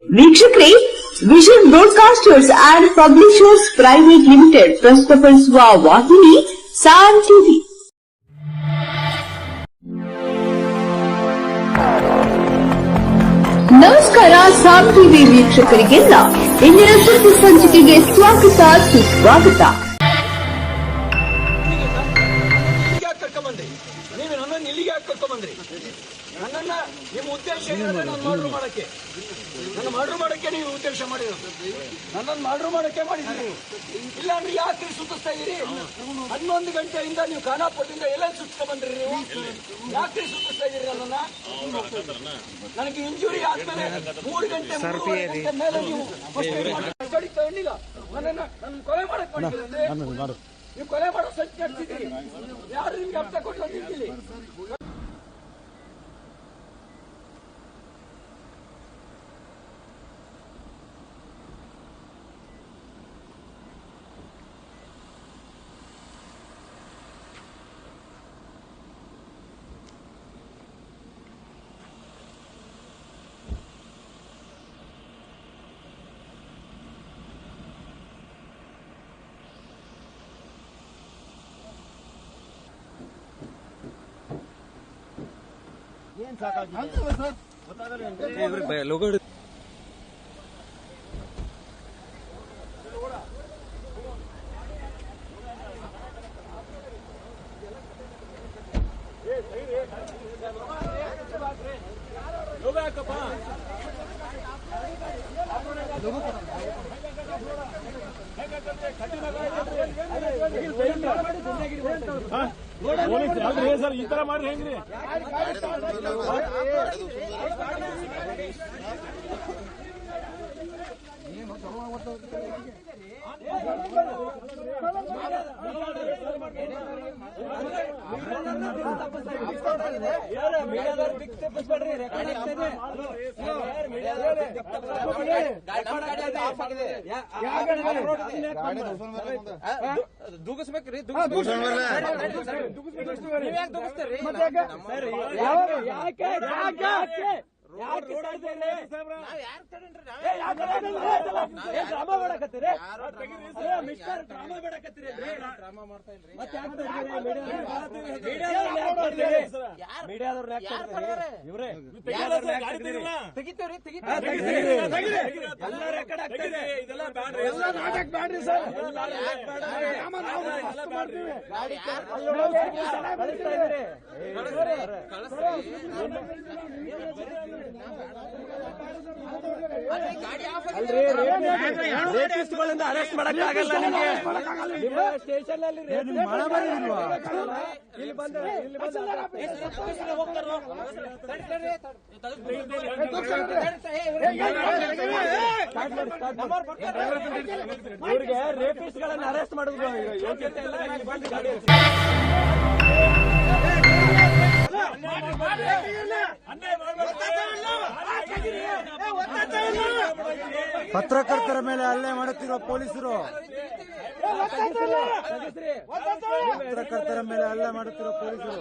ವೀಕ್ಷಕರೇ, vision broadcasters and publishers private limited ಪ್ರಸ್ತುತಪಡಿಸುವ ವಾಹಿನಿ ಸಾಮ್ ಟಿವಿ. ನಮಸ್ಕಾರ ಸಾಮ್ ಟಿವಿ ವೀಕ್ಷಕರಿಗೆಲ್ಲ ಇಂದಿನ ಸುದ್ದಿ ಸಂಚಿಕೆಗೆ ಸ್ವಾಗತ ಸುಸ್ವಾಗತ. ನಿಮ್ಮ ಉದ್ದೇಶ ನನ್ನ ಮರ್ಡರ್ ಮಾಡಕ್ಕೆ ನೀವು ಉದ್ದೇಶ ಮಾಡಿರೋದು. ನನ್ನನ್ನು ಮರ್ಡರ್ ಮಾಡಕ್ಕೆ ಮಾಡಿದ್ರಿ. ಇಲ್ಲಾಂದ್ರೆ ಯಾಕೆ ಸುತ್ತಿಸ್ತಾ ಇದೀರಿ? 11 ಗಂಟೆಯಿಂದ ನೀವು ಖಾನಾಪುರದಿಂದ ಎಲ್ಲ ಸುತ್ತಿಸ್ತಾ ಬಂದ್ರಿ. ನೀವು ಯಾಕೆ ಸುತ್ತಿಸ್ತಾ ಇದೀರಿ ನನ್ನನ್ನ? ನನಗೆ ಇಂಜುರಿ ಆದ್ಮೇಲೆ 3 ಗಂಟೆ ಮೇಲೆ ನೀವು ನನ್ನ ಕೊಲೆ ಮಾಡಕ್ ಮಾಡಿದ್ರಿ. ನೀವು ಕೊಲೆ ಮಾಡೋ ಸಂಚು ನಡೆಸಿದ್ರಿ. ಯಾರು ನಿಮ್ಗೆ ಅರ್ಥ ಕೊಟ್ಟು ನಿಂತಿಲ್ಲಿ? ಏನ್ ಸಾಕಾಗಿದೆ ಲೋಗೋ ಸರ್, ಈ ತರ ಮಾಡ್ರಿ ಹೆಂಗ್ರಿ? ದೂಗಿಸ್ಬೇಕ್ರಿ. ರೇಪಿಸ್ಟ್ಗಳಿಂದ ಅರೆಸ್ಟ್ ಮಾಡಕ್ಕಾಗಲ್ಲ. ನಿಮ್ಮ ಸ್ಟೇಷನ್ ಅಲ್ಲಿ ಇಲ್ಲಿ ಬಂದ್ರೆ ಇವ್ರಿಗೆ ರೇಪಿಸ್ಟ್ಗಳನ್ನ ಅರೆಸ್ಟ್ ಮಾಡುದು ಯೋಗ್ಯತೆ ಇಲ್ಲ. ಬಂದು ಗಾಡಿ ಪತ್ರಕರ್ತರ ಮೇಲೆ ಹಲ್ಲೆ ಮಾಡುತ್ತಿರುವ ಪೊಲೀಸರು ಪತ್ರಕರ್ತರ ಮೇಲೆ ಹಲ್ಲೆ ಮಾಡುತ್ತಿರುವ ಪೊಲೀಸರು